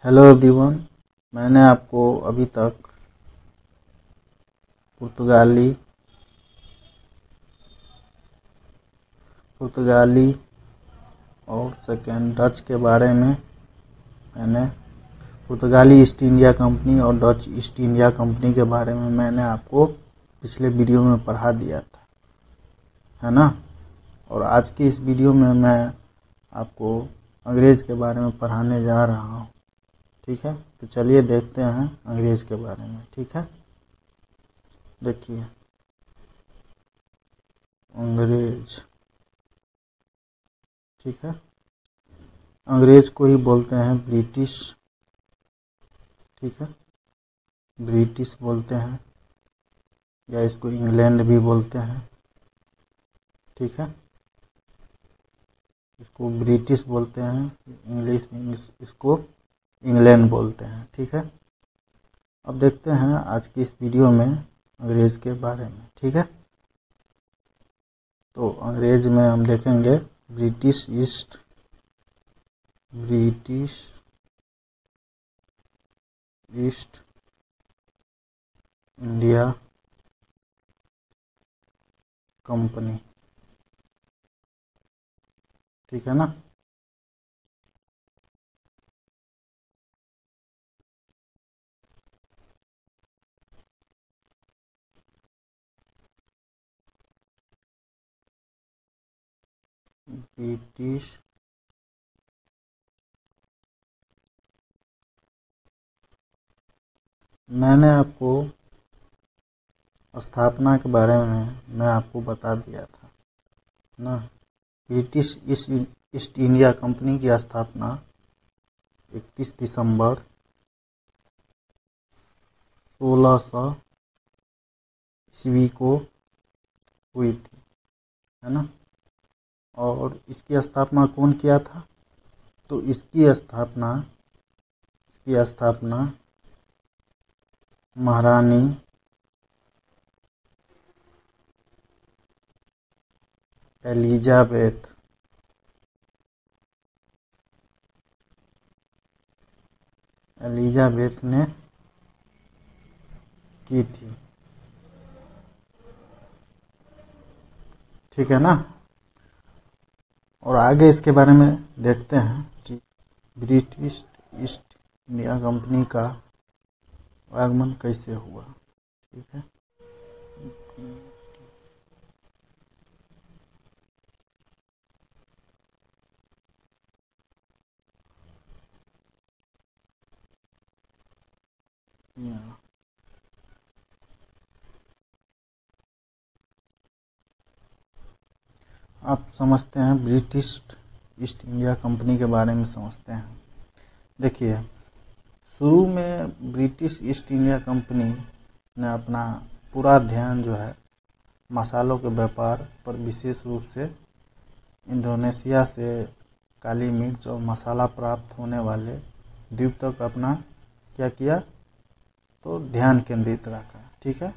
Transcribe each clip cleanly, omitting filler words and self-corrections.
Hello everyone. मैंने आपको अभी तक पुर्तगाली पुर्तगाली और सेकेंड डच के बारे में मैंने पुर्तगाली ईस्ट इंडिया कंपनी और डच ईस्ट इंडिया कंपनी के बारे में मैंने आपको पिछले वीडियो में पढ़ा दिया था, है ना। और आज की इस वीडियो में मैं आपको अंग्रेज़ के बारे में पढ़ाने जा रहा हूँ। ठीक है, तो चलिए देखते हैं अंग्रेज़ के बारे में। ठीक है, देखिए अंग्रेज। ठीक है, अंग्रेज को ही बोलते हैं ब्रिटिश। ठीक है, ब्रिटिश बोलते हैं या इसको इंग्लैंड भी बोलते हैं। ठीक है, इसको ब्रिटिश बोलते हैं, इंग्लिश में इसको इंग्लैंड बोलते हैं। ठीक है, अब देखते हैं आज की इस वीडियो में अंग्रेज के बारे में। ठीक है, तो अंग्रेज में हम देखेंगे ब्रिटिश ईस्ट इंडिया कंपनी। ठीक है ना। ब्रिटिश मैंने आपको स्थापना के बारे में मैं आपको बता दिया था ना। ब्रिटिश ईस्ट इंडिया कंपनी की स्थापना 31 दिसंबर 1600 ईस्वी को हुई थी, है ना। और इसकी स्थापना कौन किया था? तो इसकी स्थापना महारानी एलिजाबेथ ने की थी। ठीक है ना। और आगे इसके बारे में देखते हैं कि ब्रिटिश ईस्ट इंडिया कंपनी का आगमन कैसे हुआ। ठीक है, आप समझते हैं ब्रिटिश ईस्ट इंडिया कंपनी के बारे में समझते हैं। देखिए, शुरू में ब्रिटिश ईस्ट इंडिया कंपनी ने अपना पूरा ध्यान जो है मसालों के व्यापार पर, विशेष रूप से इंडोनेशिया से काली मिर्च और मसाला प्राप्त होने वाले द्वीप तक अपना क्या किया, तो ध्यान केंद्रित रखा। ठीक है,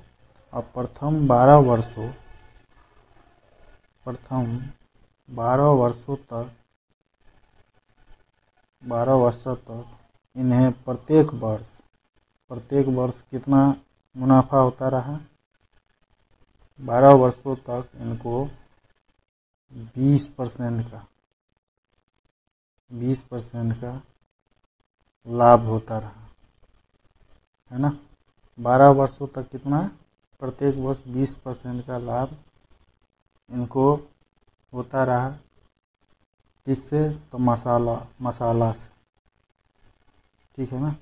और प्रथम 12 वर्षों तक इन्हें प्रत्येक वर्ष कितना मुनाफा होता रहा? 12 वर्षों तक इनको 20% का लाभ होता रहा, है ना। 12 वर्षों तक कितना? प्रत्येक वर्ष 20% का लाभ इनको होता रहा। किससे? तो मसाला से। ठीक है ना।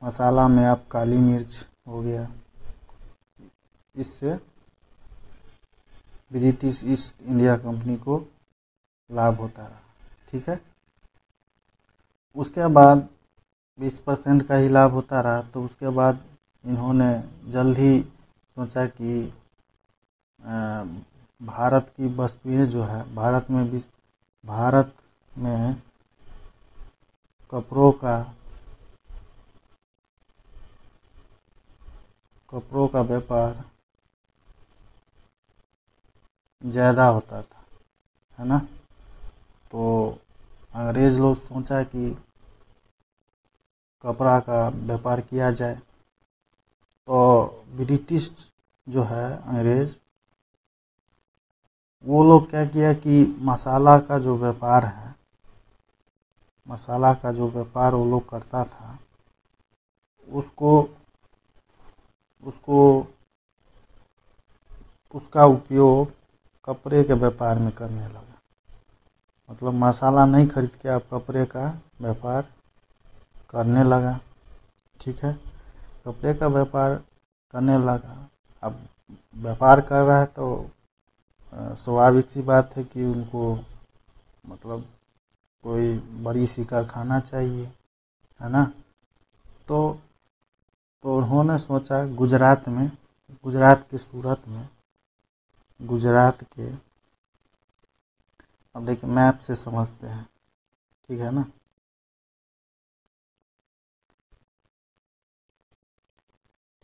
मसाला में आप काली मिर्च हो गया, इससे ब्रिटिश ईस्ट इंडिया कंपनी को लाभ होता रहा। ठीक है, उसके बाद 20% का ही लाभ होता रहा। तो उसके बाद इन्होंने जल्द ही सोचा कि भारत की वस्तुएं जो है, भारत में कपड़ों का व्यापार ज़्यादा होता था, है ना। तो अंग्रेज़ लोग सोचा कि कपड़ा का व्यापार किया जाए। तो ब्रिटिश जो है अंग्रेज, वो लोग क्या किया कि मसाला का जो व्यापार है, मसाला का जो व्यापार वो लोग करता था, उसको उसको उसका उपयोग कपड़े के व्यापार में करने लगा। मतलब मसाला नहीं खरीद के आप कपड़े का व्यापार करने लगा। ठीक है, कपड़े का व्यापार करने लगा। अब व्यापार कर रहा है तो स्वाभाविक सी बात है कि उनको मतलब कोई बड़ी सी कारखाना चाहिए, है ना। तो उन्होंने सोचा गुजरात के सूरत में, गुजरात के, अब देखिए मैप से समझते हैं, ठीक है ना।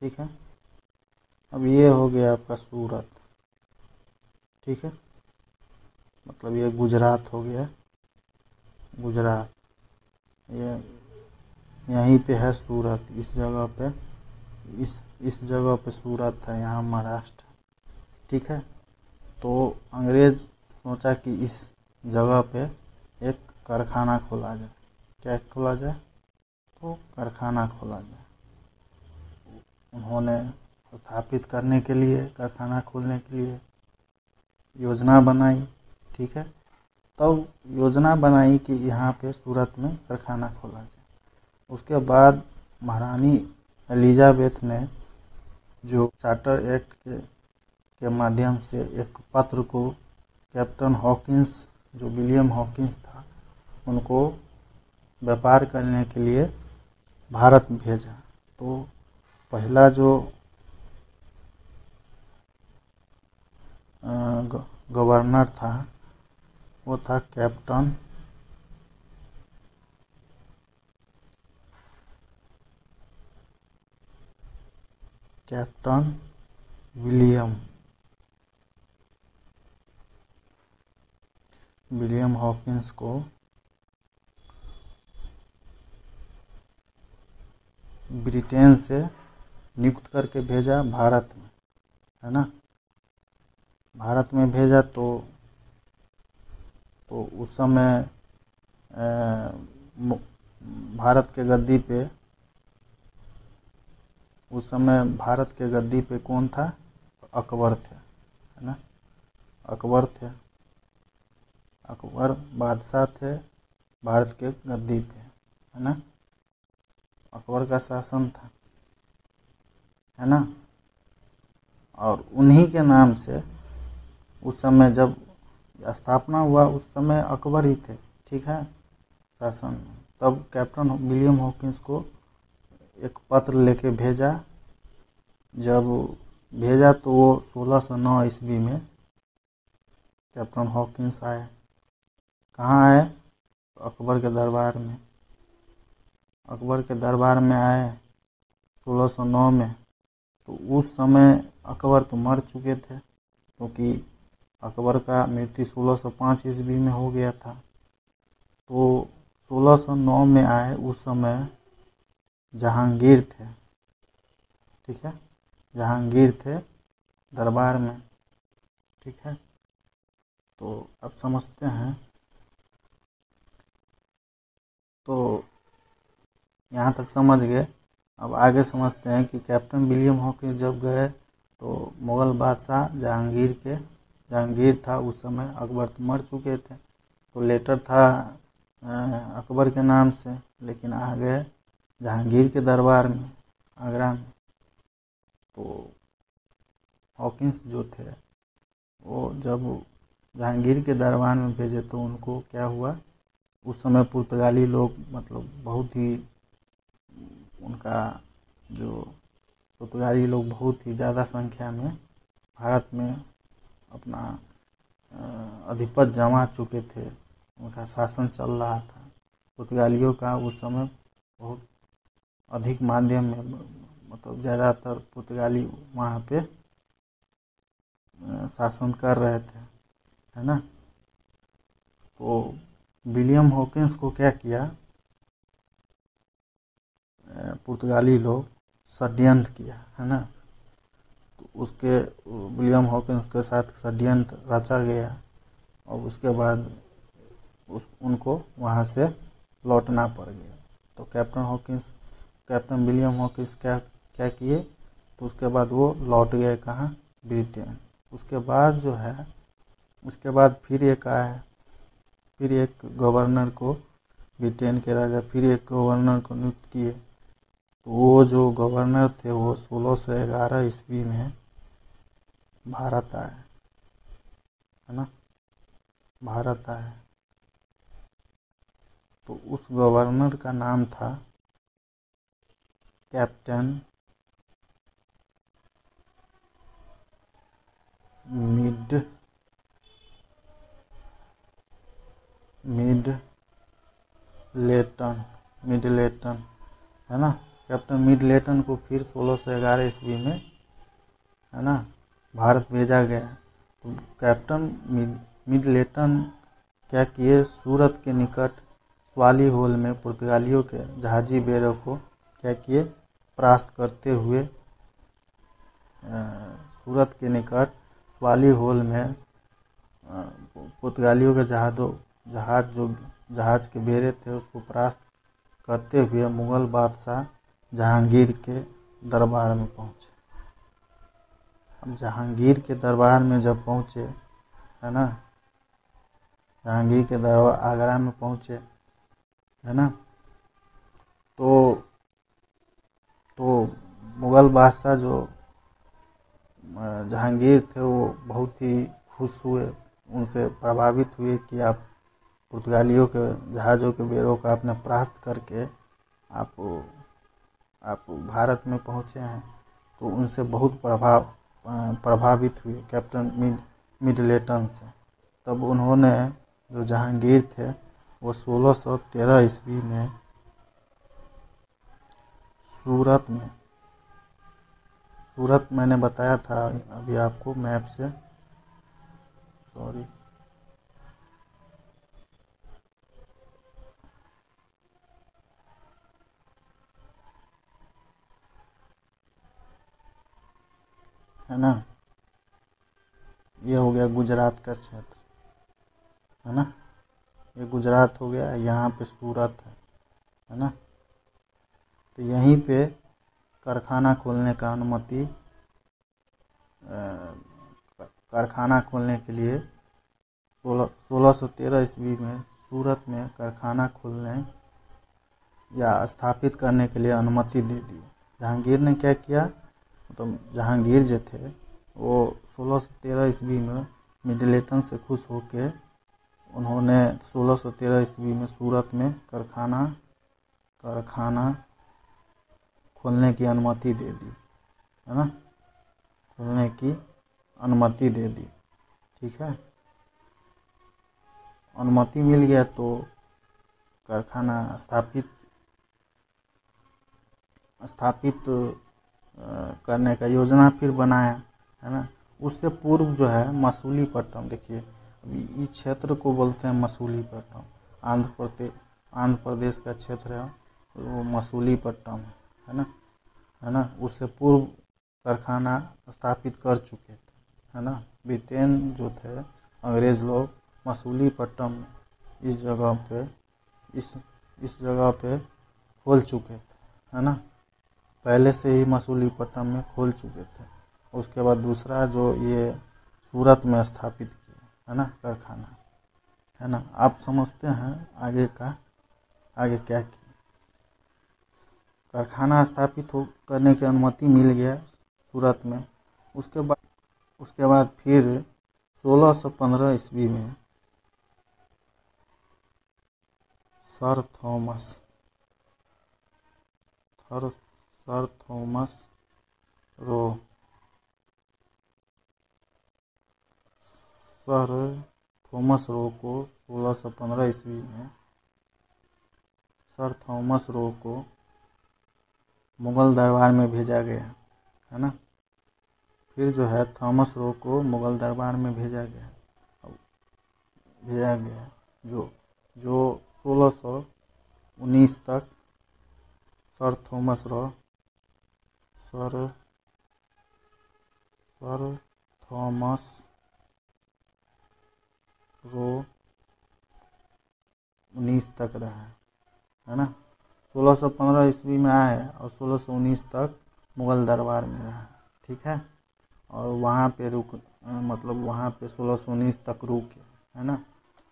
ठीक है, अब ये हो गया आपका सूरत, ठीक है, मतलब ये गुजरात हो गया, गुजरात, ये यहीं पे है सूरत, इस जगह पे, इस जगह पे सूरत है, यहाँ महाराष्ट्र। ठीक है, तो अंग्रेज सोचा कि इस जगह पे एक कारखाना खोला जाए। क्या खोला जाए? तो कारखाना खोला जाए। उन्होंने स्थापित करने के लिए, कारखाना खोलने के लिए योजना बनाई। ठीक है, तब योजना बनाई कि यहाँ पे सूरत में कारखाना खोला जाए। उसके बाद महारानी एलिजाबेथ ने जो चार्टर एक्ट के माध्यम से एक पत्र को कैप्टन हॉकिंस, जो विलियम हॉकिंस था, उनको व्यापार करने के लिए भारत भेजा। तो पहला जो गवर्नर था वो था कैप्टन विलियम हॉकिंस को ब्रिटेन से नियुक्त करके भेजा भारत में, है ना। भारत में भेजा तो उस समय भारत के गद्दी पे, उस समय भारत के गद्दी पे कौन था? अकबर थे, है ना। अकबर थे, अकबर बादशाह थे भारत के गद्दी पे, है ना। अकबर का शासन था, है ना। और उन्हीं के नाम से उस समय जब स्थापना हुआ, उस समय अकबर ही थे, ठीक है, शासन। तब कैप्टन विलियम हॉकिंस को एक पत्र लेके भेजा। जब भेजा तो वो 1609 ईस्वी में कैप्टन हॉकिंस आए। कहाँ आए? अकबर के दरबार में। अकबर के दरबार में आए 1609 में। तो उस समय अकबर तो मर चुके थे, क्योंकि अकबर का मृत्यु 1605 ईस्वी में हो गया था। तो 1609 में आए, उस समय जहांगीर थे, ठीक है, जहांगीर थे दरबार में, ठीक है। तो अब समझते हैं, तो यहाँ तक समझ गए। अब आगे समझते हैं कि कैप्टन विलियम हॉकिंस जब गए तो मुग़ल बादशाह जहांगीर था उस समय, अकबर तो मर चुके थे, तो लेटर था अकबर के नाम से, लेकिन आ गए जहांगीर के दरबार में, आगरा में। तो हॉकिंस जो थे वो जब जहांगीर के दरबार में भेजे तो उनको क्या हुआ, उस समय पुर्तगाली लोग मतलब बहुत ही, उनका जो पुर्तगाली लोग बहुत ही ज़्यादा संख्या में भारत में अपना अधिपत्य जमा चुके थे, उनका शासन चल रहा था। पुर्तगालियों का उस समय बहुत अधिक माध्यम में, मतलब ज़्यादातर पुर्तगाली वहाँ पे शासन कर रहे थे, है ना। तो विलियम हॉकिंस को क्या किया, पुर्तगाली लोग षड्यंत्र किया, है ना। तो उसके विलियम हॉकिंस के साथ षड्यंत्र रचा गया और उसके बाद उनको वहाँ से लौटना पड़ गया। तो कैप्टन विलियम हॉकिंस क्या क्या किए, तो उसके बाद वो लौट गए कहाँ, ब्रिटेन। उसके बाद जो है, उसके बाद फिर एक गवर्नर को, ब्रिटेन के राजा फिर एक गवर्नर को नियुक्त किए। तो वो जो गवर्नर थे वो 1611 ईस्वी में भारत आए, है ना, भारत आए। तो उस गवर्नर का नाम था कैप्टन मिडलेटन, है ना। कैप्टन मिडलेटन को फिर 1611 ईस्वी में, है ना, भारत भेजा गया। तो कैप्टन मिडलेटन क्या किए, सूरत के निकट स्वाली होल में पुर्तगालियों के जहाजी बेड़ों को क्या किए, परास्त करते हुए सूरत के निकट स्वाली होल में पुर्तगालियों के जहाज के बेड़े थे उसको परास्त करते हुए मुगल बादशाह जहांगीर के दरबार में पहुँचे। अब जहांगीर के दरबार में जब पहुँचे, है ना, जहांगीर के दरबार आगरा में पहुँचे, है ना, तो मुगल बादशाह जो जहांगीर थे वो बहुत ही खुश हुए, उनसे प्रभावित हुए कि आप पुर्तगालियों के जहाज़ों के बेड़ों का आपने परास्त करके आप भारत में पहुँचे हैं। तो उनसे बहुत प्रभावित हुए कैप्टन मिडलेटन से। तब उन्होंने, जो जहांगीर थे, वो 1613 ईस्वी में सूरत मैंने बताया था अभी आपको मैप से, सॉरी, है ना, ये हो गया गुजरात का क्षेत्र, है ना, ये गुजरात हो गया, यहाँ पे सूरत है ना। तो यहीं पे कारखाना खोलने का अनुमति, कारखाना खोलने के लिए 1613 ईस्वी में सूरत में कारखाना खोलने या स्थापित करने के लिए अनुमति दे दी। जहांगीर ने क्या किया, तो जहांगीर जो थे वो 1613 ईस्वी में मिडलेटन से खुश होकर उन्होंने 1613 ईस्वी में सूरत में कारखाना खोलने की अनुमति दे दी, है ना, खोलने की अनुमति दे दी। ठीक है, अनुमति मिल गया तो कारखाना स्थापित करने का योजना फिर बनाया, है ना। उससे पूर्व जो है मसूलीपट्टनम, देखिए अभी इस क्षेत्र को बोलते हैं मसूलीपट्टनम, आंध्र प्रदेश का क्षेत्र है वो मसूलीपट्टनम, है ना, उससे पूर्व कारखाना स्थापित कर चुके थे, है ना। ब्रिटेन जो थे, अंग्रेज लोग मसूलीपट्टनम इस जगह पे खोल चुके थे, है ना, पहले से ही मसूलीपट्टनम में खोल चुके थे। उसके बाद दूसरा जो ये सूरत में स्थापित किया, है ना, कारखाना, है ना। आप समझते हैं आगे क्या किया। कारखाना स्थापित करने की अनुमति मिल गया सूरत में। उसके बाद फिर 1615 ईस्वी में सर थॉमस रो को 1615 ईस्वी में सर थॉमस रो को मुगल दरबार में भेजा गया, है ना। फिर जो है थॉमस रो को मुगल दरबार में भेजा गया जो 1619 तक sir Thomas Roe sir Thomas Roe 19 तक रहा है ना। 1615 ईस्वी में आए और 1619 तक मुगल दरबार में रहा, ठीक है। और वहाँ पे मतलब वहाँ पे 1619 तक रुके, है ना।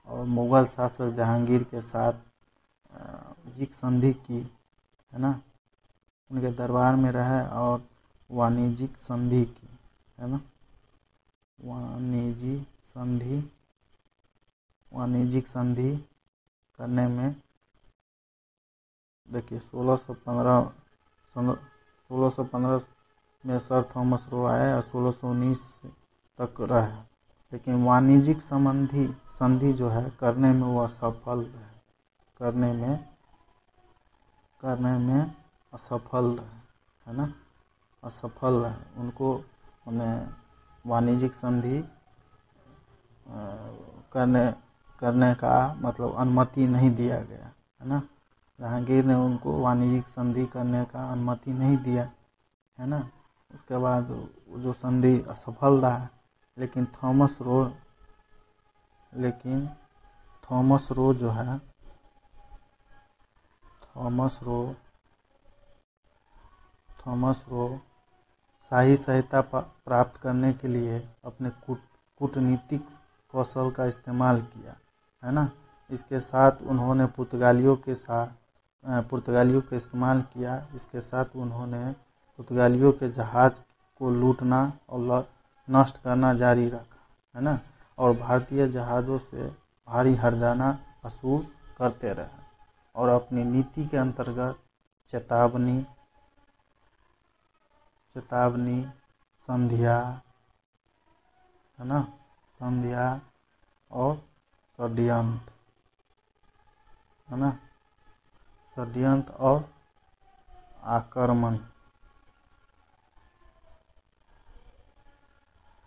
और मुगल शासक जहांगीर के साथ जीक संधि की, है ना, उनके दरबार में रहे और वाणिज्यिक संधि की, है ना, वाणिज्यिक संधि करने में देखिए 1615 में सर थॉमस रो आए और 1619 तक रहे, लेकिन वाणिज्यिक संधि जो है करने में वो असफल रहे, करने में असफल रहे, है ना, असफल रहे। उनको उन्हें वाणिज्यिक संधि करने का मतलब अनुमति नहीं दिया गया, है ना। जहांगीर ने उनको वाणिज्यिक संधि करने का अनुमति नहीं दिया, है ना। उसके बाद जो संधि असफल रहा, लेकिन थॉमस रो जो है थॉमस रो शाही सहायता प्राप्त करने के लिए अपने कूटनीतिक कौशल का इस्तेमाल किया, है ना। इसके साथ उन्होंने पुर्तगालियों का इस्तेमाल किया। इसके साथ उन्होंने पुर्तगालियों के जहाज को लूटना और नष्ट करना जारी रखा, है ना, और भारतीय जहाज़ों से भारी हर्जाना वसूल करते रहे और अपनी नीति के अंतर्गत चेतावनी, संध्या, है ना, संध्या और षड्यंत्र, है ना, षड्यंत्र और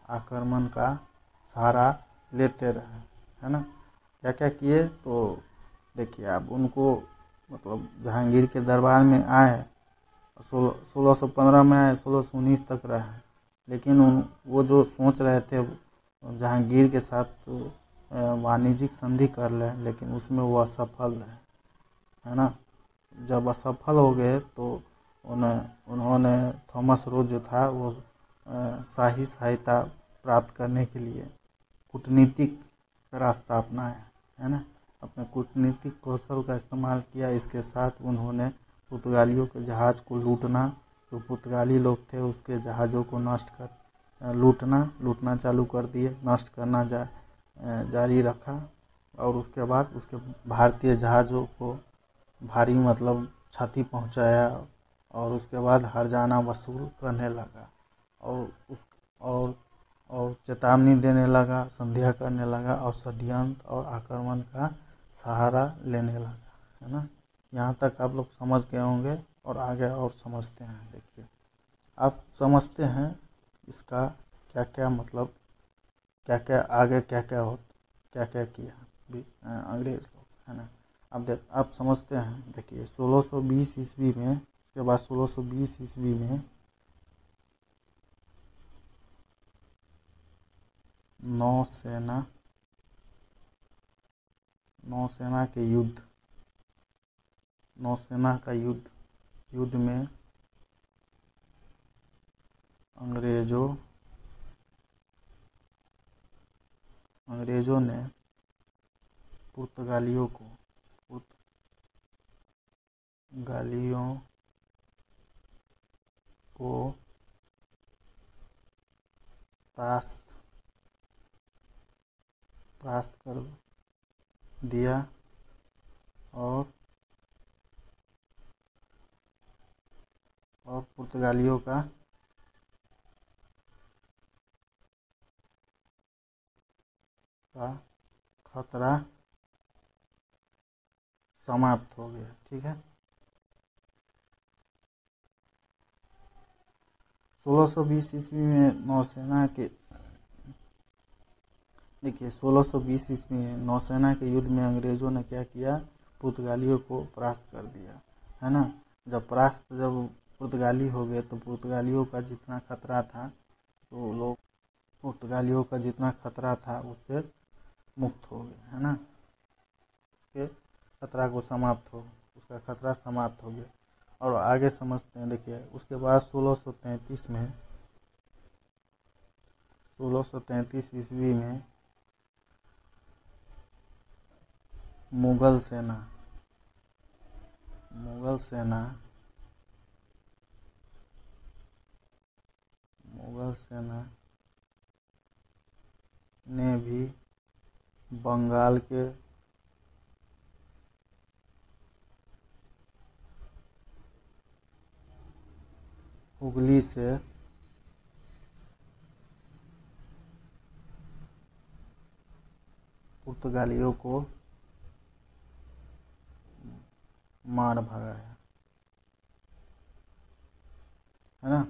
आक्रमण का सहारा लेते रहे, है ना। क्या क्या किए तो देखिए आप, उनको मतलब जहांगीर के दरबार में आए, 1615 में आए, 1619 तक रहे, लेकिन वो जो सोच रहे थे जहांगीर के साथ वाणिज्यिक संधि कर लें, लेकिन उसमें वो असफल रहे, है ना। जब असफल हो गए तो उन्होंने थॉमस रो जो था वो शाही सहायता प्राप्त करने के लिए कूटनीतिक रास्ता अपनाया, है ना, अपने कूटनीतिक कौशल का इस्तेमाल किया। इसके साथ उन्होंने पुर्तगालियों के जहाज़ को लूटना, जो पुर्तगाली लोग थे उसके जहाज़ों को लूटना चालू कर दिए, नष्ट करना जारी रखा। और उसके बाद उसके भारतीय जहाज़ों को भारी मतलब क्षति पहुंचाया और उसके बाद हर्जाना वसूल करने लगा और चेतावनी देने लगा, संध्या करने लगा और षड्यंत्र और आक्रमण का सहारा लेने लगा, है ना। यहाँ तक आप लोग समझ गए होंगे और आगे और समझते हैं। देखिए आप समझते हैं इसका क्या क्या मतलब, क्या क्या आगे क्या क्या किया अंग्रेज लोग, है ना। अब आप समझते हैं। देखिए 1620 ईस्वी में, उसके बाद 1620 ईस्वी में नौसेना का युद्ध में अंग्रेजों ने पुर्तगालियों को परास्त कर दिया और पुर्तगालियों का खतरा समाप्त हो गया, ठीक है। 1620 ईस्वी में नौसेना के, देखिए 1620 ईस्वी में नौसेना के युद्ध में अंग्रेजों ने क्या किया, पुर्तगालियों को परास्त कर दिया, है ना। जब परास्त जब पुर्तगाली हो गए तो पुर्तगालियों का जितना खतरा था, तो लोग पुर्तगालियों का जितना खतरा था उससे मुक्त हो गए, है ना। उसके खतरा को समाप्त हो उसका खतरा समाप्त हो गया। और आगे समझते हैं। देखिए उसके बाद 1633 ईस्वी में मुगल सेना ने भी बंगाल के हुगली से पुर्तगालियों को मार भगाया, है ना।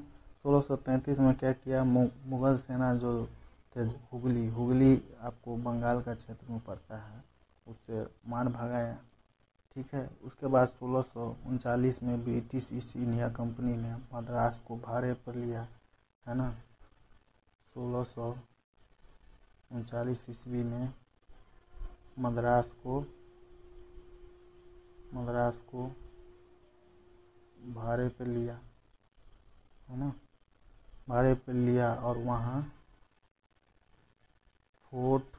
1633 में क्या किया, मुगल सेना जो थे हुगली आपको बंगाल का क्षेत्र में पड़ता है, उससे मार भगाया, ठीक है। उसके बाद 1639 में ब्रिटिश ईस्ट इंडिया कंपनी ने मद्रास को भाड़े पर लिया, है ना। 1639 ईस्वी में मद्रास को भाड़े पर लिया, है ना, भाड़े पर लिया और वहाँ फोर्ट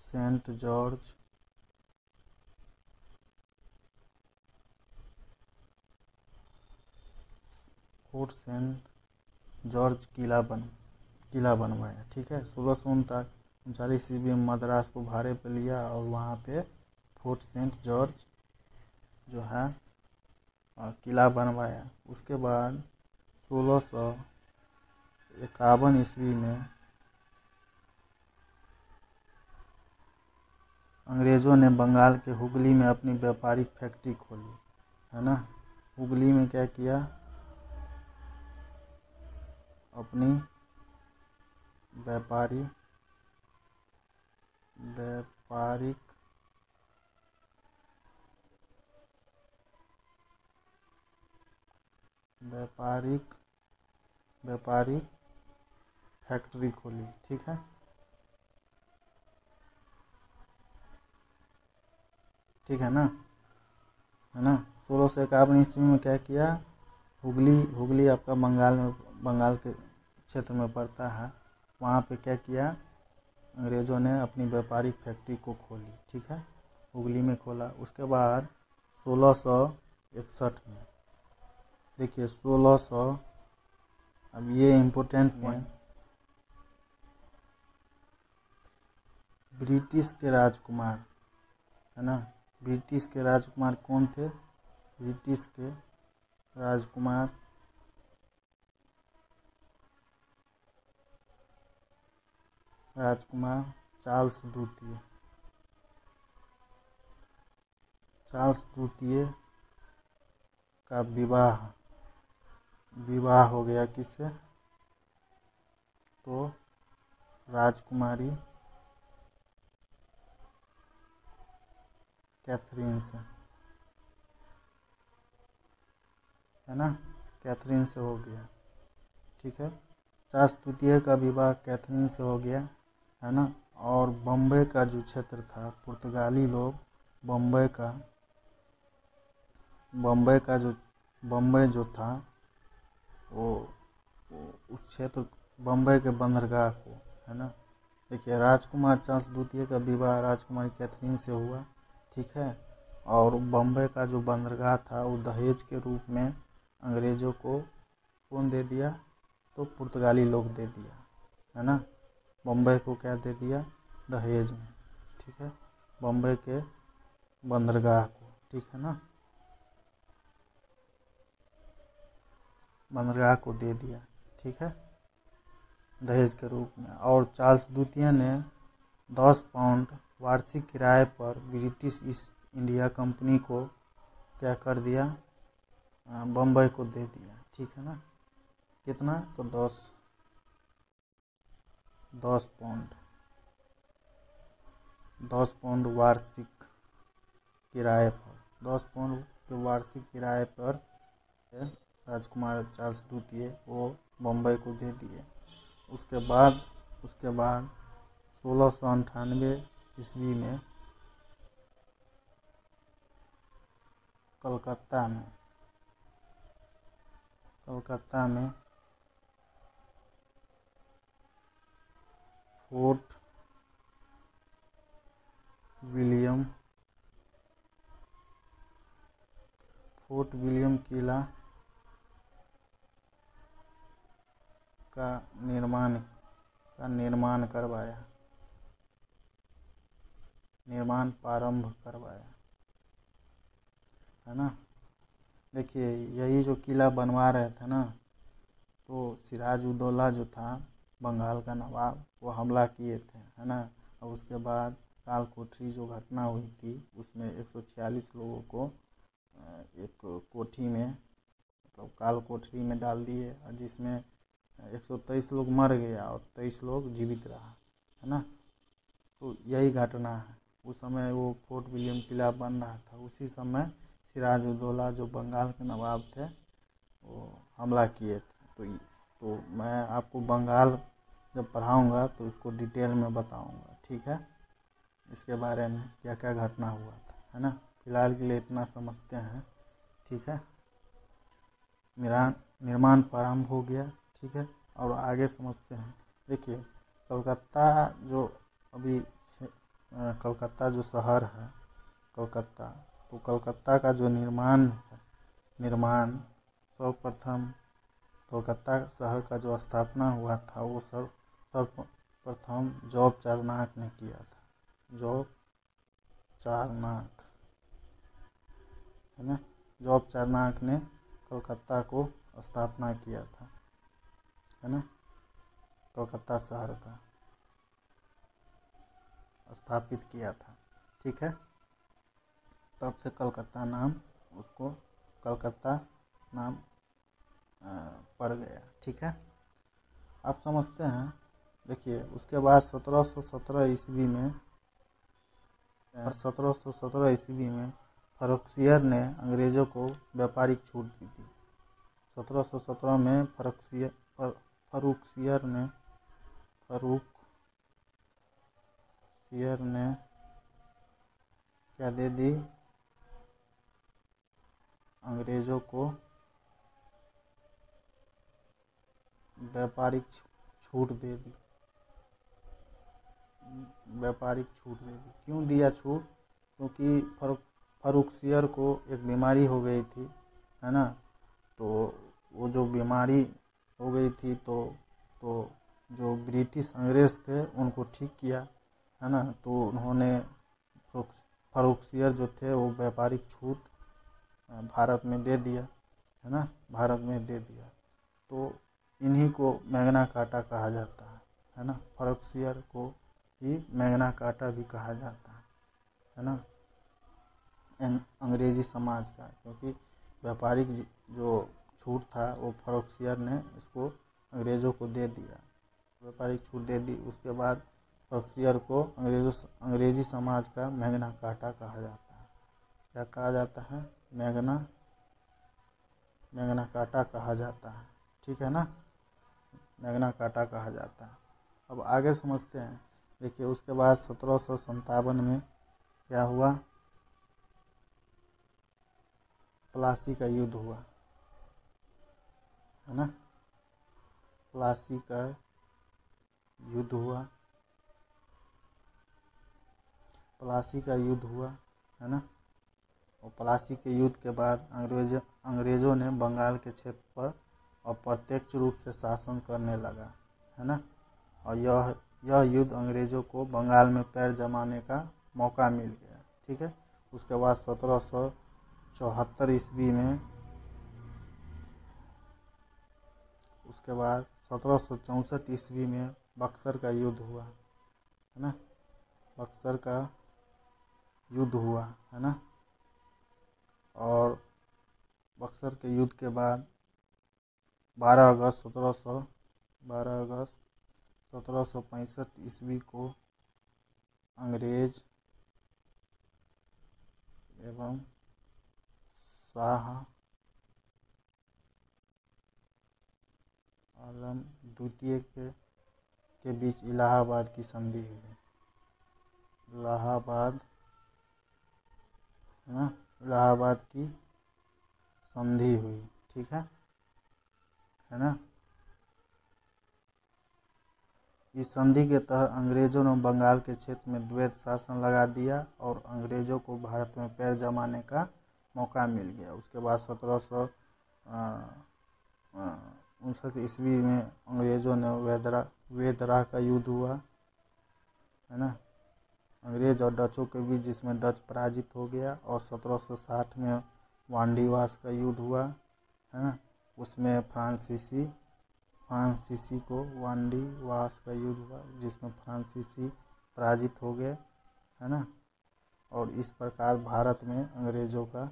सेंट जॉर्ज किला बनवाया, ठीक है। 1639 ईस्वी में मद्रास को भाड़े पर लिया और वहाँ पे फोर्ट सेंट जॉर्ज जो है किला बनवाया। उसके बाद 1651 ईस्वी में अंग्रेज़ों ने बंगाल के हुगली में अपनी व्यापारिक फैक्ट्री खोली, है ना। हुगली में क्या किया, अपनी व्यापारिक फैक्ट्री खोली, ठीक है। ठीक है ना, 1651 ईस्वी में क्या किया, हुगली आपका बंगाल के क्षेत्र में पड़ता है, वहाँ पे क्या किया, अंग्रेज़ों ने अपनी व्यापारिक फैक्ट्री को खोली, ठीक है, हुगली में खोला। उसके बाद 1661 में देखिए 1600, अब ये इम्पोर्टेंट पॉइंट, ब्रिटिश के राजकुमार, है ना, ब्रिटिश के राजकुमार कौन थे, ब्रिटिश के राजकुमार चार्ल्स द्वितीय का विवाह हो गया किससे, तो राजकुमारी कैथरीन से, है ना, कैथरीन से हो गया, ठीक है। चार्ल्स द्वितीय का विवाह कैथरीन से हो गया, है ना। और बम्बई का जो क्षेत्र था, पुर्तगाली लोग बम्बई जो था वो उस क्षेत्र बम्बई के बंदरगाह को, है ना। देखिए राजकुमार चार्ल्स द्वितीय का विवाह राजकुमारी कैथरीन से हुआ, ठीक है। और बम्बई का जो बंदरगाह था वो दहेज के रूप में अंग्रेज़ों को कौन दे दिया, तो पुर्तगाली लोग दे दिया, है ना। बम्बई को क्या दे दिया, दहेज में, ठीक है, बम्बई के बंदरगाह को, ठीक है ना, बंदरगाह को दे दिया, ठीक है, दहेज के रूप में। और चार्ल्स द्वितीय ने 10 पाउंड वार्षिक किराए पर ब्रिटिश ईस्ट इंडिया कंपनी को क्या कर दिया, बम्बई को दे दिया, ठीक है ना। कितना, तो 10 पाउंड 10 पाउंड वार्षिक किराए पर 10 पाउंड के वार्षिक किराए पर राजकुमार चार्ल्स द्वितीय वो बम्बई को दे दिए। उसके बाद 1698 ईस्वी में कलकत्ता में फोर्ट विलियम किला का निर्माण प्रारंभ करवाया, है ना। देखिए यही जो किला बनवा रहे थे ना, तो सिराज उद दौला जो था बंगाल का नवाब, वो हमला किए थे, है ना। और उसके बाद काल कोठरी जो घटना हुई थी उसमें 146 लोगों को एक कोठी में मतलब काल कोठरी में डाल दिए, और जिसमें 123 लोग मर गया और 23 लोग जीवित रहा, है ना। तो यही घटना है। उस समय वो फोर्ट विलियम किला बन रहा था, उसी समय सिराज उद दौला जो बंगाल के नवाब थे वो हमला किए थे। तो मैं आपको बंगाल जब पढ़ाऊँगा तो इसको डिटेल में बताऊँगा, ठीक है, इसके बारे में क्या क्या घटना हुआ था, है ना। फिलहाल के लिए इतना समझते हैं, ठीक है। निर्माण प्रारंभ हो गया, ठीक है, और आगे समझते हैं। देखिए कलकत्ता जो अभी कलकत्ता जो शहर है कलकत्ता, तो कलकत्ता का जो निर्माण सर्वप्रथम कलकत्ता शहर का जो स्थापना हुआ था वो सर्वप्रथम जॉब चारनाक ने किया था। जॉब चारनाक, है ना। जॉब चारनाक ने कलकत्ता को स्थापना किया था, है ना। कलकत्ता शहर का स्थापित किया था, ठीक है। तब से कलकत्ता नाम पड़ गया, ठीक है। आप समझते हैं। देखिए उसके बाद 1717 ईस्वी में फर्रुखसियर ने अंग्रेज़ों को व्यापारिक छूट दी थी। 1717 में फर्रुखसियर ने क्या दे दी, अंग्रेज़ों को व्यापारिक छूट दे दी। क्यों दिया छूट? क्योंकि फर्रुखसियर को एक बीमारी हो गई थी, है ना। तो वो जो बीमारी हो गई थी तो जो ब्रिटिश अंग्रेज़ थे उनको ठीक किया, है ना। तो उन्होंने फर्रुखसियर जो थे वो व्यापारिक छूट भारत में दे दिया, है ना, भारत में दे दिया। तो इन्हीं को मैग्ना कार्टा कहा जाता है ना। फर्रुखसियर को ही मैग्ना कार्टा भी कहा जाता है ना, अंग्रेजी समाज का। क्योंकि व्यापारिक जो छूट था वो फर्रुखसियर ने इसको अंग्रेज़ों को दे दिया, व्यापारिक छूट दे दी। उसके बाद फर्रुखसियर को अंग्रेजी समाज का मैग्ना कार्टा कहा जाता है। क्या कहा जाता है? मैग्ना कार्टा कहा जाता है, ठीक है ना, मैग्ना कार्टा कहा जाता है। अब आगे समझते हैं। देखिए उसके बाद 1757 में क्या हुआ, प्लासी का युद्ध हुआ, है ना। प्लासी का युद्ध हुआ, है ना। और प्लासी के युद्ध के बाद अंग्रेज़ों ने बंगाल के क्षेत्र पर अप्रत्यक्ष रूप से शासन करने लगा, है ना। और यह युद्ध अंग्रेज़ों को बंगाल में पैर जमाने का मौका मिल गया, ठीक है। उसके बाद 1774 ईस्वी में 1764 ईस्वी में बक्सर का युद्ध हुआ, है ना। बक्सर का युद्ध हुआ, है ना। और बक्सर के युद्ध के बाद 12 अगस्त 1765 ईस्वी को अंग्रेज एवं शाह आलम द्वितीय के बीच इलाहाबाद की संधि हुई। इलाहाबाद है ना, इलाहाबाद की संधि हुई, ठीक है ना। इस संधि के तहत अंग्रेजों ने बंगाल के क्षेत्र में द्वैत शासन लगा दिया और अंग्रेजों को भारत में पैर जमाने का मौका मिल गया। उसके बाद 1759 ईस्वी में अंग्रेजों ने वेदरा का युद्ध हुआ, है ना, अंग्रेज और डचों के बीच, जिसमें डच पराजित हो गया। और 1760 में वांडीवास का युद्ध हुआ, है ना, उसमें फ्रांसीसी को वांडीवास का युद्ध हुआ, जिसमें फ्रांसीसी पराजित हो गए, है ना। और इस प्रकार भारत में अंग्रेजों का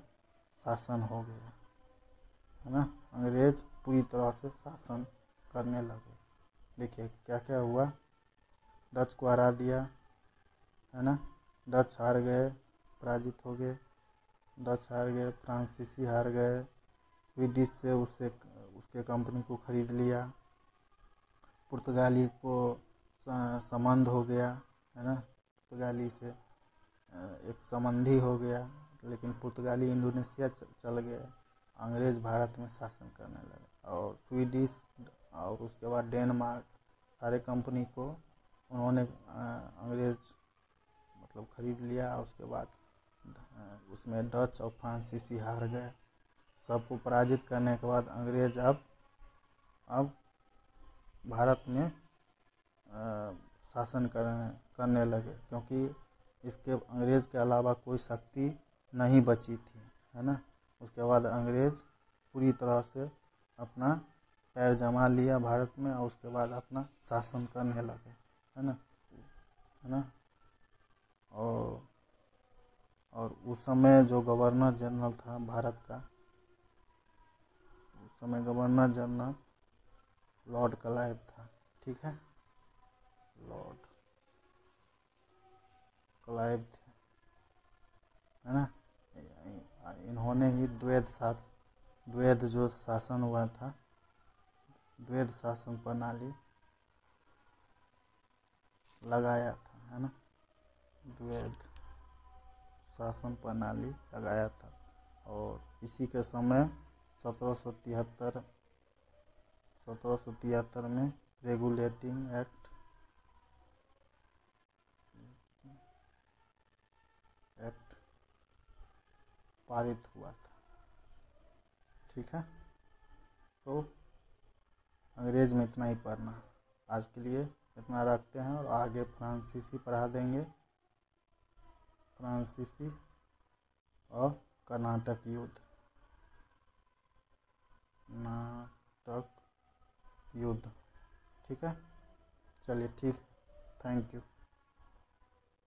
शासन हो गया, है ना। अंग्रेज पूरी तरह से शासन करने लगे। देखिए क्या क्या हुआ, डच को हरा दिया, है ना, डच हार गए, पराजित हो गए, डच हार गए, फ्रांसीसी हार गए, स्वीडिश से उसके कंपनी को खरीद लिया, पुर्तगाली को संबंध हो गया, है ना, पुर्तगाली से एक संबंधी हो गया, लेकिन पुर्तगाली इंडोनेशिया चल गए, अंग्रेज भारत में शासन करने लगे। और स्वीडिश और उसके बाद डेनमार्क, सारे कंपनी को उन्होंने अंग्रेज मतलब खरीद लिया। उसके बाद उसमें डच और फ्रांसीसी हार गए। सबको पराजित करने के बाद अंग्रेज अब भारत में शासन करने लगे, क्योंकि इसके अंग्रेज के अलावा कोई शक्ति नहीं बची थी, है ना। उसके बाद अंग्रेज पूरी तरह से अपना पैर जमा लिया भारत में, और उसके बाद अपना शासन करने लगे, है ना। और उस समय जो गवर्नर जनरल था भारत का, उस समय गवर्नर जनरल लॉर्ड क्लाइव था, ठीक है, लॉर्ड क्लाइव थे, है ना। इन्होंने ही द्वैध जो शासन हुआ था, द्वैध शासन प्रणाली लगाया था, है ना, द्वैध शासन प्रणाली लगाया था। और इसी के समय 1773 में रेगुलेटिंग एक्ट पारित हुआ था, ठीक है। तो अंग्रेज में इतना ही पढ़ना, आज के लिए इतना रखते हैं, और आगे फ्रांसीसी पढ़ा देंगे, फ्रांसीसी और कर्नाटक युद्ध, ठीक है। चलिए ठीक, थैंक यू।